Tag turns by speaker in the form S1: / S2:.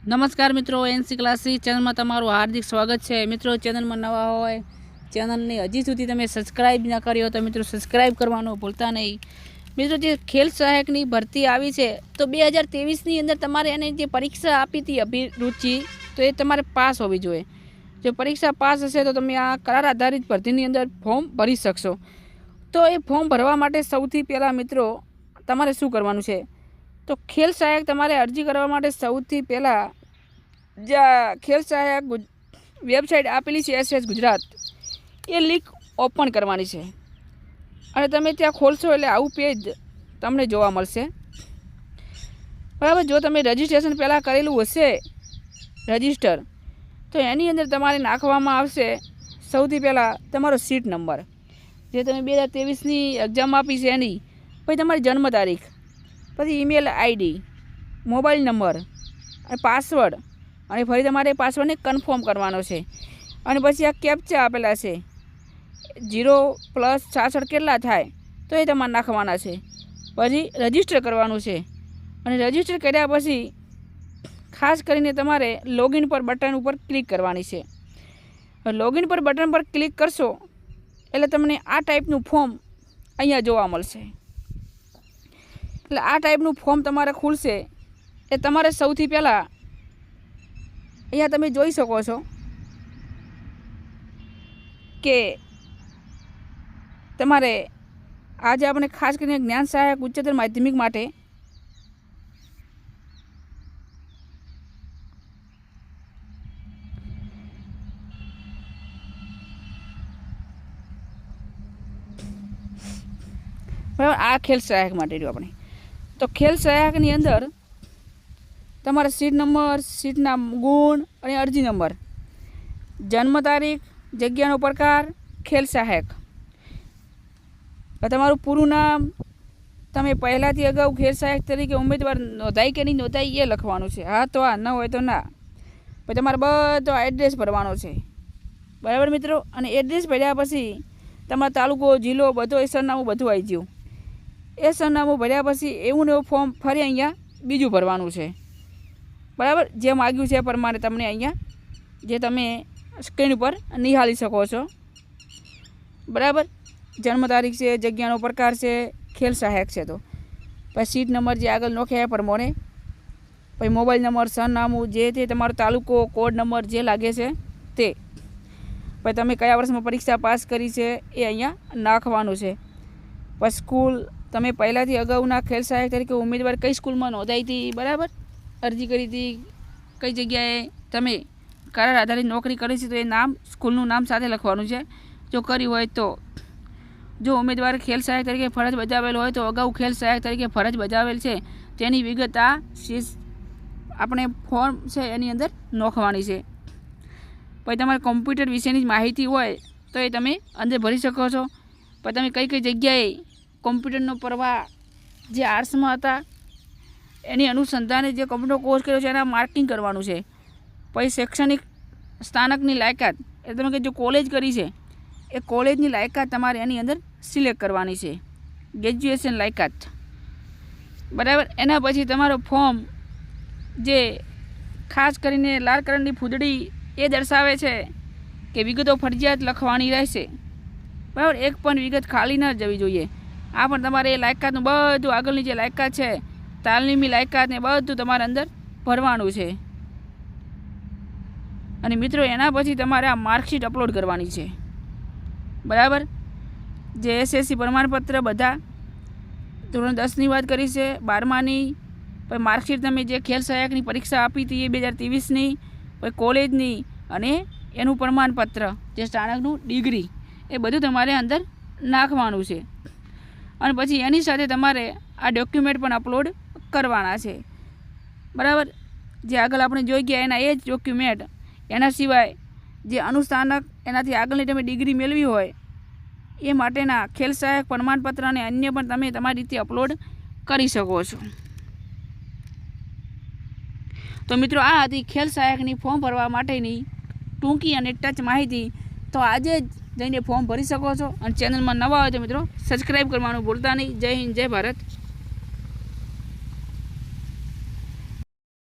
S1: नमस्कार मित्रों, NC classy channel में तमारू हार्दिक स्वागत है। मित्रों, चैनल में नवा हो चैनल ने हजी सुधी तमे सब्सक्राइब न करो तो मित्रों सब्सक्राइब करवानो भूलता नहीं। मित्रों, जो खेल सहायक की भर्ती आई है तो 2023 ની અંદર તમારે એને જે પરીક્ષા આપી હતી અભિરુચિ તો એ તમારે પાસ હોવી જોઈએ। જો પરીક્ષા પાસ હશે તો તમે આ કરાર આધારિત ભરતીની અંદર ફોર્મ ભરી શકશો। તો એ ફોર્મ ભરવા માટે સૌથી પહેલાં મિત્રો તમારે શું કરવાનું છે તો ખેલ સહાયક તમારે અરજી કરવા માટે સૌથી પહેલાં જ્યાં ખેલ સહાયક વેબસાઇટ આપેલી છે SS ગુજરાત એ લિંક ઓપન કરવાની છે અને તમે ત્યાં ખોલશો એટલે આવું પેજ તમને જોવા મળશે। બરાબર, જો તમે રજિસ્ટ્રેશન પહેલાં કરેલું હશે રજિસ્ટર તો એની અંદર તમારે નાખવામાં આવશે સૌથી પહેલાં તમારો સીટ નંબર જે તમે 2023ની એક્ઝામ આપી છે એની, પછી તમારી જન્મ તારીખ, પછી ઈમેલ આઈડી, મોબાઈલ નંબર અને પાસવર્ડ, અને ફરી તમારે પાસવર્ડને કન્ફર્મ કરવાનો છે અને પછી આ કેપ્ચા આપેલા છે 0+66 કેટલા થાય તો એ તમારે નાખવાના છે। પછી રજિસ્ટર કરવાનું છે અને રજિસ્ટર કર્યા પછી ખાસ કરીને તમારે લોગિન પર બટન ઉપર ક્લિક કરવાની છે। લોગિન પર બટન પર ક્લિક કરશો એટલે તમને આ ટાઈપનું ફોર્મ અહીંયા જોવા મળશે। એટલે આ ટાઈપનું ફોર્મ તમારે ખુલશે એ તમારે સૌથી પહેલાં અહીંયા તમે જોઈ શકો છો કે તમારે આજે આપણે ખાસ કરીને જ્ઞાન સહાયક ઉચ્ચતર માધ્યમિક માટે બરાબર આ ખેલ સહાયક માટે રહ્યું આપણે। તો ખેલ સહાયકની અંદર તમારા સીટ નંબર, સીટના ગુણ અને અરજી નંબર, જન્મ તારીખ, જગ્યાનો પ્રકાર, ખેલ સહાયક, તમારું પૂરું નામ, તમે પહેલાંથી અગાઉ ખેલ સહાયક તરીકે ઉમેદવાર નોંધાઈ કે નહીં નોંધાઈ એ લખવાનું છે, હા તો હા, ન હોય તો ના। પછી તમારે બધો એડ્રેસ ભરવાનો છે, બરાબર મિત્રો। અને એડ્રેસ ભર્યા પછી તમારો તાલુકો, જિલ્લો બધો એ સરનામું બધું આવી ગયું। એ સરનામું ભર્યા પછી એવું ને એવું ફોર્મ ફરી અહીંયા બીજું ભરવાનું છે, બરાબર। જે માગ્યું છે એ પ્રમાણે તમને અહીંયા જે તમે સ્ક્રીન ઉપર નિહાળી શકો છો, બરાબર। જન્મ તારીખ છે, જગ્યાનો પ્રકાર છે, ખેલ સહાયક છે તો પછી સીટ નંબર જે આગળ નોખ્યા એ પ્રમાણે, પછી મોબાઈલ નંબર, સરનામું, જે તે તમારો તાલુકો, કોડ નંબર જે લાગે છે તે, પછી તમે કયા વર્ષમાં પરીક્ષા પાસ કરી છે એ અહીંયા નાખવાનું છે। પછી સ્કૂલ, તમે પહેલાંથી અગાઉના ખેલ સહાયક તરીકે ઉમેદવાર કઈ સ્કૂલમાં નોંધાઈ હતી, બરાબર, અરજી કરી હતી, કઈ જગ્યાએ તમે કરાર આધારિત નોકરી કરી છે તો એ નામ, સ્કૂલનું નામ સાથે લખવાનું છે જો કરી હોય તો। જો ઉમેદવાર ખેલ સહાયક તરીકે ફરજ બજાવેલ હોય તો અગાઉ ખેલ સહાયક તરીકે ફરજ બજાવેલ છે તેની વિગત આ આપણે ફોર્મ છે એની અંદર નોખવાની છે। પછી તમારે કોમ્પ્યુટર વિશેની જ માહિતી હોય તો એ તમે અંદર ભરી શકો છો। પછી તમે કઈ કઈ જગ્યાએ કોમ્પ્યુટરનો પ્રવાહ જે આર્ટ્સમાં હતા એની અનુસંધાને જે કોમ્પ્યુટર કોર્સ કર્યો છે એના માર્કિંગ કરવાનું છે। પછી શૈક્ષણિક સ્થાનકની લાયકાત, એ તમે કે જો કોલેજ કરી છે એ કોલેજની લાયકાત તમારે એની અંદર સિલેક્ટ કરવાની છે, ગ્રેજ્યુએશન લાયકાત, બરાબર। એના પછી તમારો ફોર્મ જે ખાસ કરીને લાલ કલરની ફૂદડી એ દર્શાવે છે કે વિગતો ફરજિયાત લખવાની રહેશે, બરાબર। એક પણ વિગત ખાલી ન જવી જોઈએ। આ પણ તમારે એ લાયકાતનું બધું આગળની જે લાયકાત છે, તાલીમી લાયકાત ને બધું તમારે અંદર ભરવાનું છે। અને મિત્રો એના પછી તમારે આ માર્કશીટ અપલોડ કરવાની છે, બરાબર। જે SSC પ્રમાણપત્ર બધા ધોરણ 10ની વાત કરી છે, 12માની, પછી માર્કશીટ તમે જે ખેલ સહાયકની પરીક્ષા આપી હતી એ 2023ની, પછી કોલેજની અને એનું પ્રમાણપત્ર જે સ્નાતકનું ડિગ્રી એ બધું તમારે અંદર નાખવાનું છે। અને પછી એની સાથે તમારે આ ડોક્યુમેન્ટ પણ અપલોડ કરવાના છે, બરાબર। જે આગળ આપણે જોઈ ગયા એના એ જ ડોક્યુમેન્ટ, એના સિવાય જે અનુસ્થાનક એનાથી આગળની તમે ડિગ્રી મેળવી હોય એ માટેના ખેલ સહાયક પ્રમાણપત્ર અને અન્ય પણ તમે તમારી રીતે અપલોડ કરી શકો છો। તો મિત્રો આ હતી ખેલ સહાયકની ફોર્મ ભરવા માટેની ટૂંકી અને ટચ માહિતી। તો આજે જ જઈને ફોર્મ ભરી શકો છો અને ચેનલમાં નવા હોય તો મિત્રો સબસ્ક્રાઈબ કરવાનું ભૂલતા નહીં। જય હિન્દ, જય ભારત।